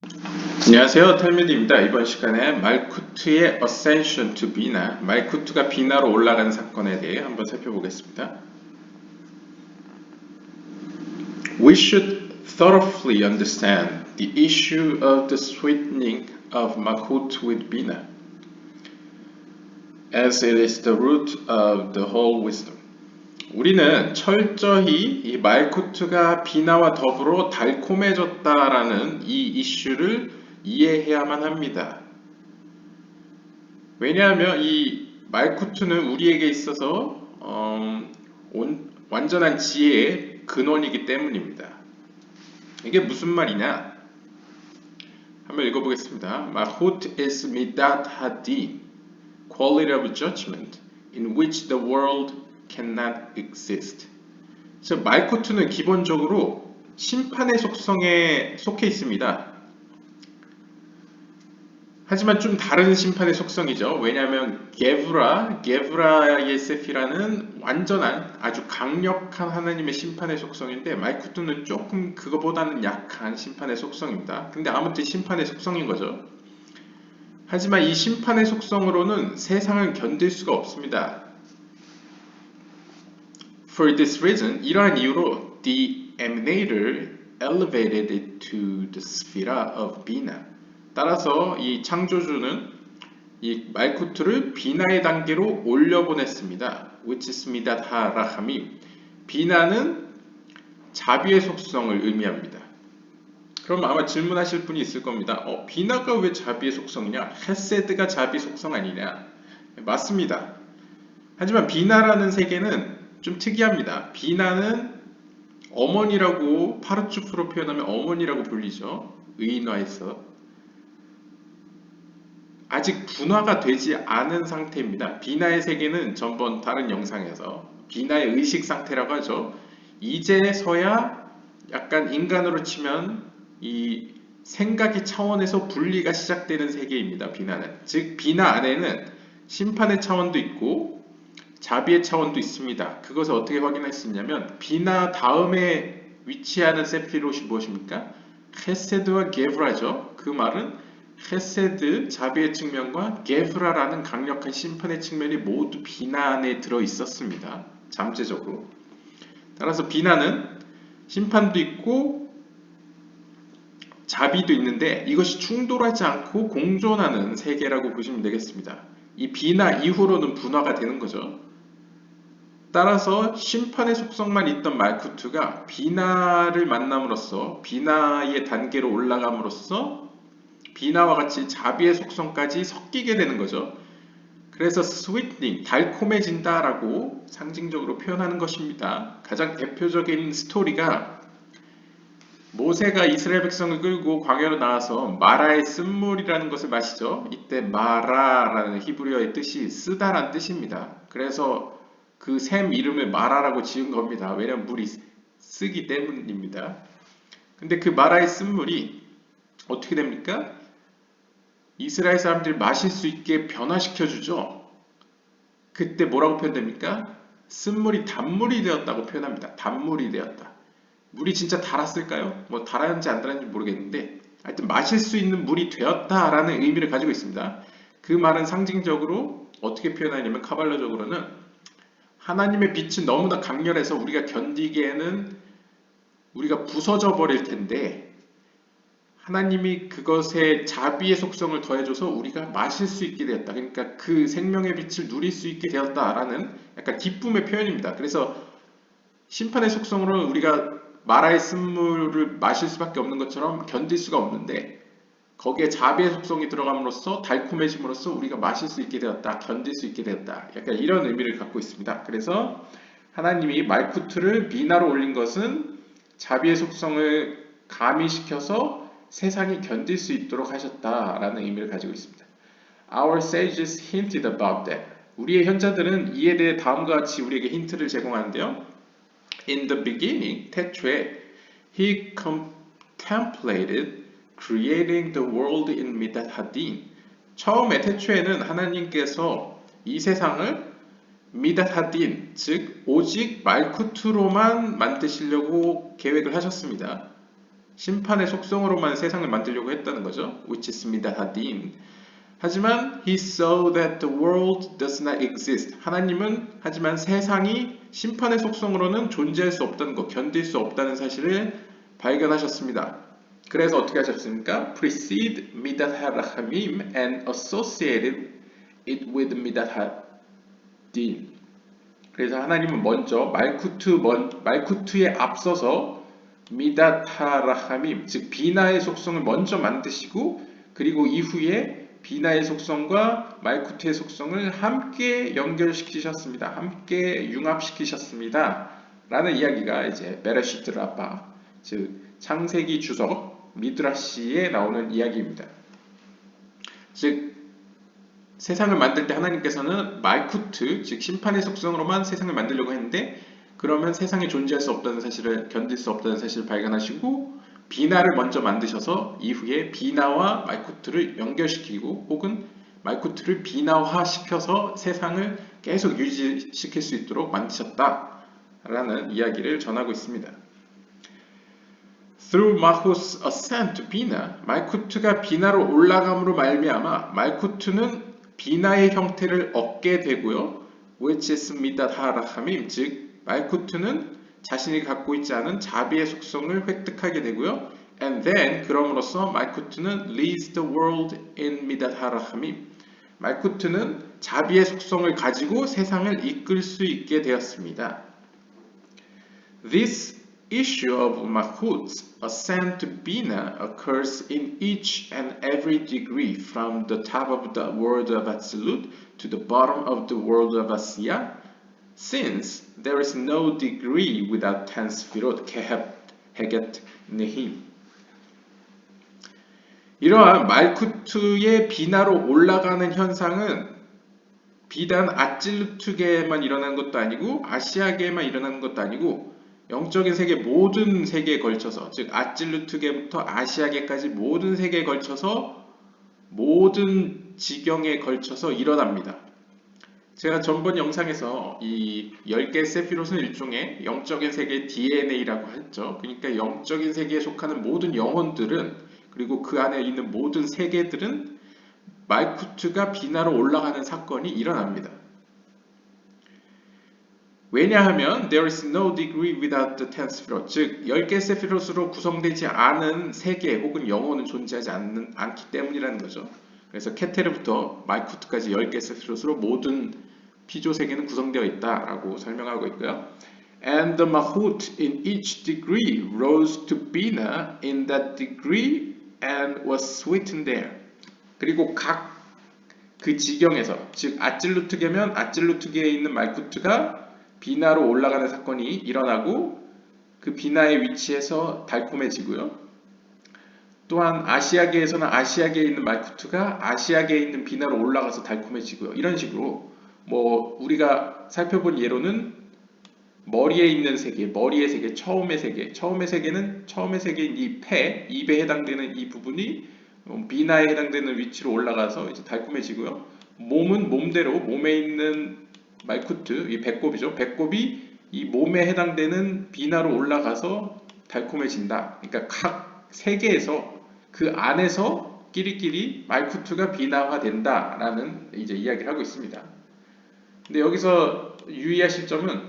안녕하세요, 탈미디입니다. 이번 시간에 말쿠트의 Ascension to 비나, 말쿠트가 비나로 올라간 사건에 대해 한번 살펴보겠습니다. We should thoroughly understand the issue of the sweetening of Malkut with Bina, as it is the root of the whole wisdom. 우리는 철저히 이 말쿠트가 비나와 더불어 달콤해졌다라는 이 이슈를 이해해야만 합니다. 왜냐하면 이 말쿠트는 우리에게 있어서 완전한 지혜의 근원이기 때문입니다. 이게 무슨 말이냐? 한번 읽어보겠습니다. Malchut is midat hadin, quality of judgment, in which the world cannot exist. 즉, 말쿠트는 기본적으로 심판의 속성에 속해 있습니다. 하지만 좀 다른 심판의 속성이죠. 왜냐하면 게브라의 세피라는 완전한 아주 강력한 하나님의 심판의 속성인데 말쿠트는 조금 그거보다는 약한 심판의 속성입니다. 근데 아무튼 심판의 속성인 거죠. 하지만 이 심판의 속성으로는 세상을 견딜 수가 없습니다. For this reason, 이러한 이유로 the emanator elevated it to the sphere of Bina. 따라서 이 창조주는 이 말쿠트를 비나의 단계로 올려보냈습니다. which is midat 하라함임. 비나는 자비의 속성을 의미합니다. 그럼 아마 질문하실 분이 있을 겁니다. 비나가 왜 자비의 속성이냐? 헤세드가 자비 속성 아니냐? 맞습니다. 하지만 비나라는 세계는 좀 특이합니다. 비나는 어머니라고 파르츠프로 표현하면 어머니라고 불리죠. 의인화해서. 아직 분화가 되지 않은 상태입니다. 비나의 세계는 전번 다른 영상에서 비나의 의식 상태라고 하죠. 이제서야 약간 인간으로 치면 이 생각의 차원에서 분리가 시작되는 세계입니다. 비나는. 즉 비나 안에는 심판의 차원도 있고 자비의 차원도 있습니다. 그것을 어떻게 확인할 수 있냐면 비나 다음에 위치하는 세피롯이 무엇입니까? 헤세드와 게브라죠. 그 말은 헤세드, 자비의 측면과 게브라라는 강력한 심판의 측면이 모두 비나 안에 들어 있었습니다. 잠재적으로. 따라서 비나는 심판도 있고 자비도 있는데 이것이 충돌하지 않고 공존하는 세계라고 보시면 되겠습니다. 이 비나 이후로는 분화가 되는 거죠. 따라서 심판의 속성만 있던 말쿠트가 비나를 만남으로써 비나의 단계로 올라감으로써 비나와 같이 자비의 속성까지 섞이게 되는 거죠. 그래서 sweetening, 달콤해진다라고 상징적으로 표현하는 것입니다. 가장 대표적인 스토리가 모세가 이스라엘 백성을 끌고 광야로 나와서 마라의 쓴물이라는 것을 마시죠. 이때 마라라는 히브리어의 뜻이 쓰다란 뜻입니다. 그래서 그 샘 이름을 마라라고 지은 겁니다. 왜냐하면 물이 쓰기 때문입니다. 근데 그 마라의 쓴물이 어떻게 됩니까? 이스라엘 사람들이 마실 수 있게 변화시켜 주죠. 그때 뭐라고 표현됩니까? 쓴물이 단물이 되었다고 표현합니다. 단물이 되었다. 물이 진짜 달았을까요? 뭐 달았는지 안 달았는지 모르겠는데 하여튼 마실 수 있는 물이 되었다라는 의미를 가지고 있습니다. 그 말은 상징적으로 어떻게 표현하냐면 카발라적으로는 하나님의 빛은 너무나 강렬해서 우리가 견디기에는 우리가 부서져 버릴 텐데 하나님이 그것에 자비의 속성을 더해줘서 우리가 마실 수 있게 되었다. 그러니까 그 생명의 빛을 누릴 수 있게 되었다라는 약간 기쁨의 표현입니다. 그래서 심판의 속성으로는 우리가 마라의 쓴물을 마실 수밖에 없는 것처럼 견딜 수가 없는데 거기에 자비의 속성이 들어감으로써 달콤해짐으로써 우리가 마실 수 있게 되었다. 견딜 수 있게 되었다. 약간 이런 의미를 갖고 있습니다. 그래서 하나님이 말쿠트를 비나로 올린 것은 자비의 속성을 가미시켜서 세상이 견딜 수 있도록 하셨다라는 의미를 가지고 있습니다. Our sages hinted about that. 우리의 현자들은 이에 대해 다음과 같이 우리에게 힌트를 제공하는데요. In the beginning, 태초에 he contemplated creating the world in midat hadin. 처음에 태초에는 하나님께서 이 세상을 미dat hadin, 즉 오직 말쿠트로만 만드시려고 계획을 하셨습니다. 심판의 속성으로만 세상을 만들려고 했다는 거죠. which is 미다하딘. 하지만 he saw that the world does not exist. 하나님은 하지만 세상이 심판의 속성으로는 존재할 수 없다는 것, 견딜 수 없다는 사실을 발견하셨습니다. 그래서 어떻게 하셨습니까? precede midat harachamim and associated it with midat hadin. 그래서 하나님은 먼저 말쿠트에 앞서서 미dat harachamim, 즉 비나의 속성을 먼저 만드시고 그리고 이후에 비나의 속성과 말쿠트의 속성을 함께 연결시키셨습니다. 함께 융합시키셨습니다. 라는 이야기가 이제 베레시트 라파, 즉 창세기 주석 미드라시에 나오는 이야기입니다. 즉 세상을 만들 때 하나님께서는 말쿠트, 즉 심판의 속성으로만 세상을 만들려고 했는데 그러면 세상에 존재할 수 없다는 사실을, 견딜 수 없다는 사실을 발견하시고 비나를 먼저 만드셔서 이후에 비나와 말쿠트를 연결시키고 혹은 말쿠트를 비나화시켜서 세상을 계속 유지시킬 수 있도록 만드셨다라는 이야기를 전하고 있습니다. Through Mahu's ascent to Bina, 말쿠트가 비나로 올라감으로 말미암아 말쿠트는 비나의 형태를 얻게 되고요. which is midat harachamim, 즉 말쿠트는 자신이 갖고 있지 않은 자비의 속성을 획득하게 되고요. And then 그럼으로써 말쿠트는 leads the world in midat harachamim. 말쿠트는 자비의 속성을 가지고 세상을 이끌 수 있게 되었습니다. This issue of Malchut's ascent to Bina occurs in each and every degree from the top of the world of Atzilut to the bottom of the world of Asiya. Since there is no degree without 10 스피롯, 케헵, 헤겟, 네힘. 이러한 말쿠트의 비나로 올라가는 현상은 비단 아찔루트계에만 일어나는 것도 아니고 아시아계에만 일어나는 것도 아니고 영적인 세계 모든 세계에 걸쳐서, 즉 아찔루트계부터 아시아계까지 모든 세계에 걸쳐서 모든 지경에 걸쳐서 일어납니다. 제가 전번 영상에서 이 10개 세피롯은 일종의 영적인 세계의 DNA라고 했죠. 그러니까 영적인 세계에 속하는 모든 영혼들은, 그리고 그 안에 있는 모든 세계들은 말쿠트가 비나로 올라가는 사건이 일어납니다. 왜냐하면 there is no degree without the 10 스피롯, 즉 10개 세피롯으로 구성되지 않은 세계 혹은 영혼은 존재하지 않기 때문이라는 거죠. 그래서 케테르부터 말쿠트까지 10개 세피롯으로 모든 피조 세계는 구성되어 있다라고 설명하고 있고요. And the Malchut in each degree rose to Bina in that degree and was sweetened there. 그리고 각 그 지경에서, 즉 아찔루트계면 아찔루트계에 있는 말쿠트가 비나로 올라가는 사건이 일어나고 그 비나의 위치에서 달콤해지고요. 또한 아시아계에서는 아시아계에 있는 말쿠트가 아시아계에 있는 비나로 올라가서 달콤해지고요. 이런 식으로 뭐 우리가 살펴본 예로는 머리에 있는 세계, 머리의 세계, 처음의 세계, 처음의 세계인 이 폐, 입에 해당되는 이 부분이 비나에 해당되는 위치로 올라가서 이제 달콤해지고요. 몸은 몸대로 몸에 있는 말쿠트, 이 배꼽이죠. 배꼽이 이 몸에 해당되는 비나로 올라가서 달콤해진다. 그러니까 각 세계에서 그 안에서 끼리끼리 말쿠트가 비나화된다라는 이제 이야기를 하고 있습니다. 근데 여기서 유의하실 점은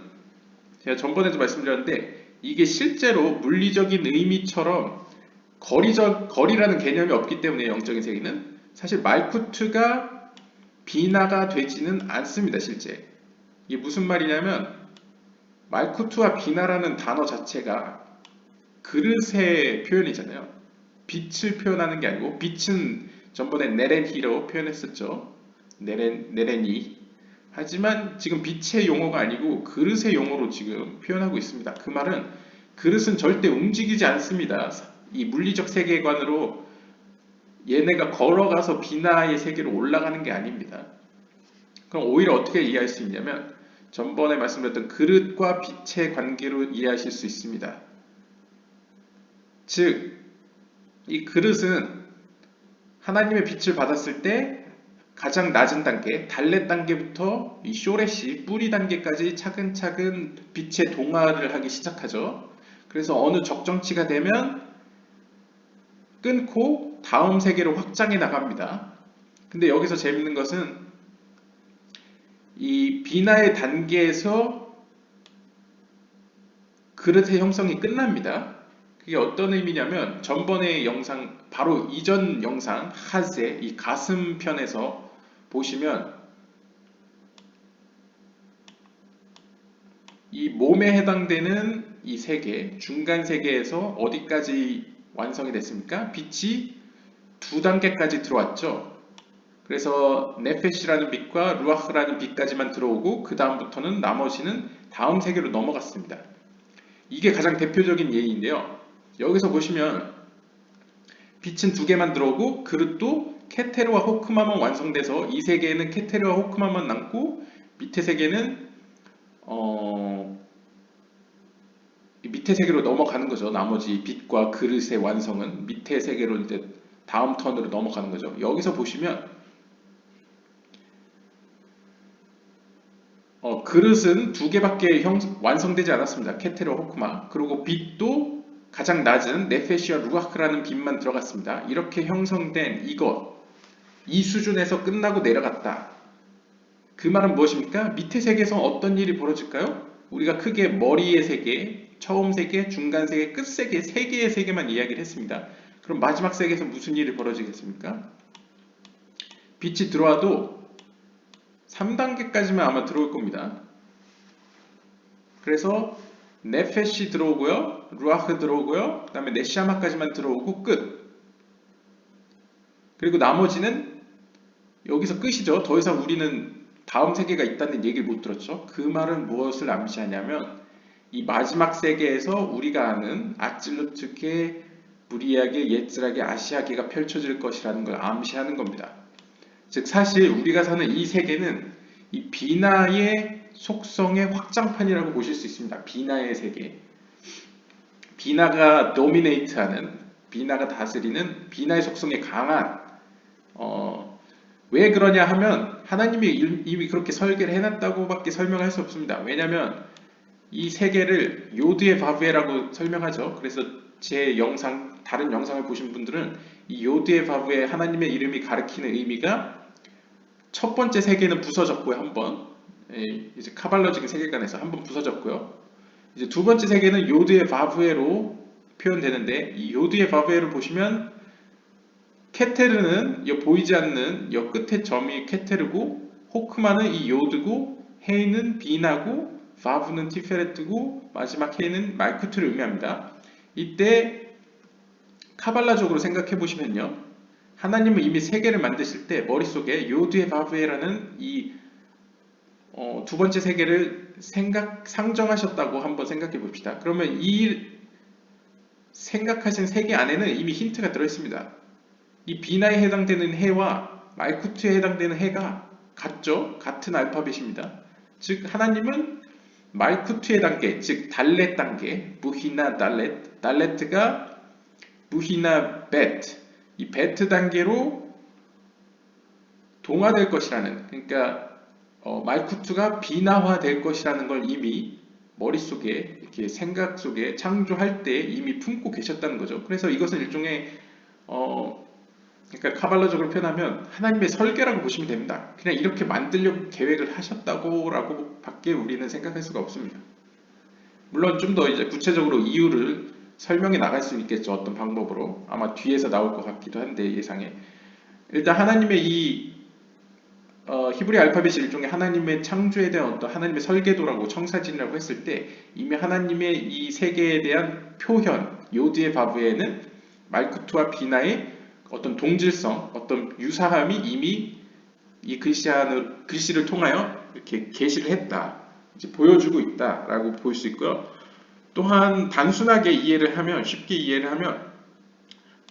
제가 전번에도 말씀드렸는데 이게 실제로 물리적인 의미처럼 거리라는 개념이 없기 때문에 영적인 세계는 사실 말쿠트가 비나가 되지는 않습니다. 실제 이게 무슨 말이냐면 말쿠트와 비나라는 단어 자체가 그릇의 표현이잖아요. 빛을 표현하는 게 아니고, 빛은 전번에 네렌히로 표현했었죠. 네렌이. 하지만 지금 빛의 용어가 아니고 그릇의 용어로 지금 표현하고 있습니다. 그 말은 그릇은 절대 움직이지 않습니다. 이 물리적 세계관으로 얘네가 걸어가서 비나의 세계로 올라가는 게 아닙니다. 그럼 오히려 어떻게 이해할 수 있냐면 전번에 말씀드렸던 그릇과 빛의 관계로 이해하실 수 있습니다. 즉, 이 그릇은 하나님의 빛을 받았을 때 가장 낮은 단계, 달렛 단계부터 이 쇼렛이 뿌리 단계까지 차근차근 빛의 동화를 하기 시작하죠. 그래서 어느 적정치가 되면 끊고 다음 세계로 확장해 나갑니다. 근데 여기서 재밌는 것은 이 비나의 단계에서 그릇의 형성이 끝납니다. 그게 어떤 의미냐면 전번의 영상, 바로 이전 영상 하세, 이 가슴 편에서 보시면 이 몸에 해당되는 이 세계, 중간 세계에서 어디까지 완성이 됐습니까? 빛이 두 단계까지 들어왔죠. 그래서 네페시라는 빛과 루아흐라는 빛까지만 들어오고 그 다음부터는 나머지는 다음 세계로 넘어갔습니다. 이게 가장 대표적인 예인데요. 여기서 보시면 빛은 두 개만 들어오고 그릇도 케테르와 호크마만 완성돼서 이 세계에는 케테르와 호크마만 남고 밑에 세계는 밑에 세계로 넘어가는 거죠. 나머지 빛과 그릇의 완성은 밑에 세계로 이제 다음 턴으로 넘어가는 거죠. 여기서 보시면 그릇은 두 개밖에 완성되지 않았습니다. 케테르 호크마. 그리고 빛도 가장 낮은 네페시와 루아크라는 빛만 들어갔습니다. 이렇게 형성된 이 수준에서 끝나고 내려갔다. 그 말은 무엇입니까? 밑에 세계에서 어떤 일이 벌어질까요? 우리가 크게 머리의 세계, 처음 세계, 중간 세계, 끝 세계, 세 개의 세계만 이야기를 했습니다. 그럼 마지막 세계에서 무슨 일이 벌어지겠습니까? 빛이 들어와도 3단계까지만 아마 들어올 겁니다. 그래서 네페시 들어오고요, 루아흐 들어오고요, 그 다음에 네시아마까지만 들어오고 끝. 그리고 나머지는 여기서 끝이죠. 더 이상 우리는 다음 세계가 있다는 얘기를 못 들었죠. 그 말은 무엇을 암시하냐면 이 마지막 세계에서 우리가 아는 아찔루트계, 무리하게, 예츠라게, 아시아계가 펼쳐질 것이라는 걸 암시하는 겁니다. 즉 사실 우리가 사는 이 세계는 이 비나의 속성의 확장판이라고 보실 수 있습니다. 비나의 세계. 비나가 도미네이트하는, 비나가 다스리는 비나의 속성이 강한 왜 그러냐 하면 하나님이 이미 그렇게 설계를 해놨다고밖에 설명할 수 없습니다. 왜냐하면 이 세계를 요드의 바브에라고 설명하죠. 그래서 제 영상, 다른 영상을 보신 분들은 이 요드의 바브에 하나님의 이름이 가리키는 의미가 첫 번째 세계는 부서졌고요. 한번 이제 카발러적인 세계관에서 한번 부서졌고요. 이제 두 번째 세계는 요드의 바브에로 표현되는데 이 요드의 바브에를 보시면 케테르는 이 보이지 않는 이 끝에 점이 케테르고 호크마는 이 요드고 헤이는 비나고 바브는 티페레트고 마지막 헤이는 말쿠트를 의미합니다. 이때 카발라적으로 생각해 보시면요. 하나님은 이미 세계를 만드실 때 머릿속에 요드의 바브에라는 이 두 번째 세계를 상정하셨다고 한번 생각해 봅시다. 그러면 이 생각하신 세계 안에는 이미 힌트가 들어있습니다. 이 비나에 해당되는 해와 말쿠트에 해당되는 해가 같죠? 같은 알파벳입니다. 즉 하나님은 말쿠트의 단계, 즉 달렛 단계, 무히나 달렛, 달렛가 무히나 베트, 이 베트 단계로 동화될 것이라는, 그러니까 말쿠트가 비나화 될 것이라는 걸 이미 머릿속에 이렇게 생각 속에 창조할 때 이미 품고 계셨다는 거죠. 그래서 이것은 일종의 그러니까 카발라적으로 표현하면 하나님의 설계라고 보시면 됩니다. 그냥 이렇게 만들려고 계획을 하셨다고 밖에 우리는 생각할 수가 없습니다. 물론 좀 더 이제 구체적으로 이유를 설명해 나갈 수 있겠죠. 어떤 방법으로. 아마 뒤에서 나올 것 같기도 한데 예상에. 일단 하나님의 이 히브리 알파벳이 일종의 하나님의 창조에 대한 어떤 하나님의 설계도라고 청사진이라고 했을 때 이미 하나님의 이 세계에 대한 표현, 요드의 바브에는 말쿠트와 비나의 어떤 동질성, 어떤 유사함이 이미 이 글씨를 통하여 이렇게 계시를 했다, 이제 보여주고 있다라고 볼 수 있고요. 또한 단순하게 이해를 하면, 쉽게 이해를 하면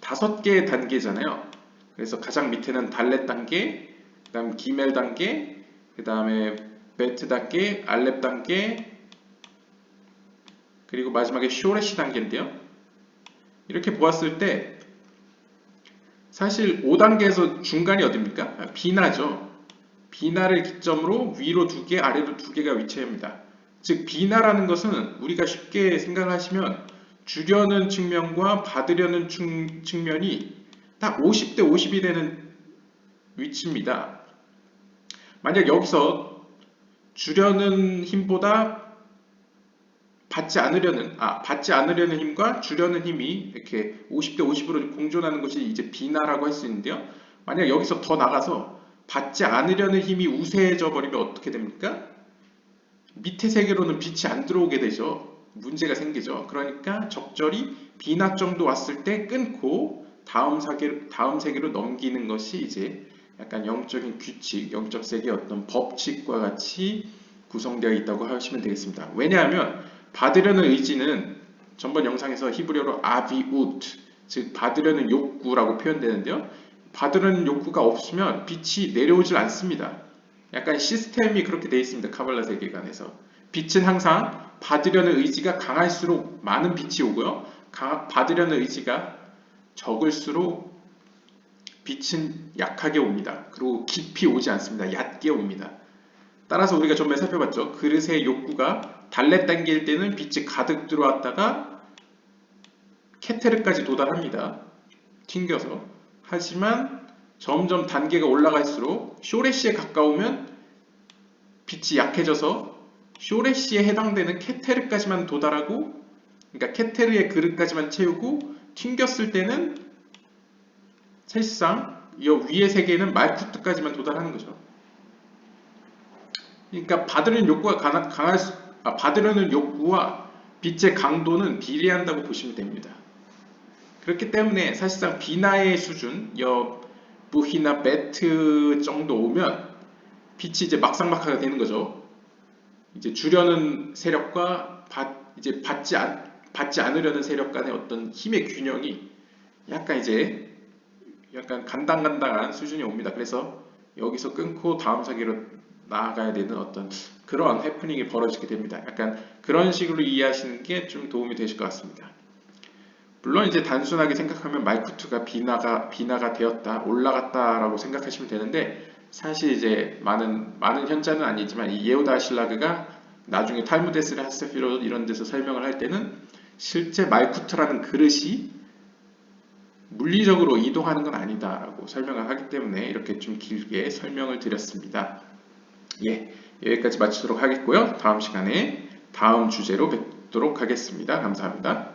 5개의 단계잖아요. 그래서 가장 밑에는 달렛 단계, 그 다음 기멜 단계, 그 다음에 베트 단계, 알렙 단계, 그리고 마지막에 쇼레시 단계인데요. 이렇게 보았을 때 사실 5단계에서 중간이 어딥니까? 비나죠. 비나를 기점으로 위로 2개, 아래로 2개가 위치합니다. 즉 비나라는 것은 우리가 쉽게 생각하시면 주려는 측면과 받으려는 측면이 딱 50대 50이 되는 위치입니다. 만약 여기서 주려는 힘보다 받지 않으려는 힘과 주려는 힘이 이렇게 50대 50으로 공존하는 것이 이제 비나라고 할 수 있는데요. 만약 여기서 더 나가서 받지 않으려는 힘이 우세해져 버리면 어떻게 됩니까? 밑에 세계로는 빛이 안 들어오게 되죠. 문제가 생기죠. 그러니까 적절히 비나 정도 왔을 때 끊고 다음 세계로 넘기는 것이 이제 약간 영적인 규칙, 영적 세계의 어떤 법칙과 같이 구성되어 있다고 하시면 되겠습니다. 왜냐하면 받으려는 의지는 전번 영상에서 히브리어로 아비우트, 즉 받으려는 욕구라고 표현되는데요. 받으려는 욕구가 없으면 빛이 내려오질 않습니다. 약간 시스템이 그렇게 되어 있습니다. 카발라 세계관에서. 빛은 항상 받으려는 의지가 강할수록 많은 빛이 오고요. 받으려는 의지가 적을수록 빛은 약하게 옵니다. 그리고 깊이 오지 않습니다. 얕게 옵니다. 따라서 우리가 전에 살펴봤죠. 그릇의 욕구가 달래 당길 때는 빛이 가득 들어왔다가 케테르까지 도달합니다. 튕겨서. 하지만 점점 단계가 올라갈수록 쇼레시에 가까우면 빛이 약해져서 쇼레시에 해당되는 케테르까지만 도달하고, 그러니까 케테르의 그릇까지만 채우고 튕겼을 때는 사실상 이 위의 세계는 말쿠트까지만 도달하는 거죠. 그러니까 받으려는 욕구와 빛의 강도는 비례한다고 보시면 됩니다. 그렇기 때문에 사실상 비나의 수준, 부히나 베트 정도 오면 빛이 이제 막상막하게 되는 거죠. 이제 주려는 세력과 받지 않으려는 세력 간의 어떤 힘의 균형이 약간 간당간당한 수준이 옵니다. 그래서 여기서 끊고 다음 세계로 나아가야 되는 어떤 그런 해프닝이 벌어지게 됩니다. 약간 그런 식으로 이해하시는 게 좀 도움이 되실 것 같습니다. 물론 이제 단순하게 생각하면 말쿠트가 비나가 되었다, 올라갔다라고 생각하시면 되는데, 사실 이제 많은 현자는 아니지만 이 예후다 신라그가 나중에 탈무데스를 하스피롯 이런 데서 설명을 할 때는 실제 말쿠트라는 그릇이 물리적으로 이동하는 건 아니다라고 설명을 하기 때문에 이렇게 좀 길게 설명을 드렸습니다. 예, 여기까지 마치도록 하겠고요. 다음 시간에 다음 주제로 뵙도록 하겠습니다. 감사합니다.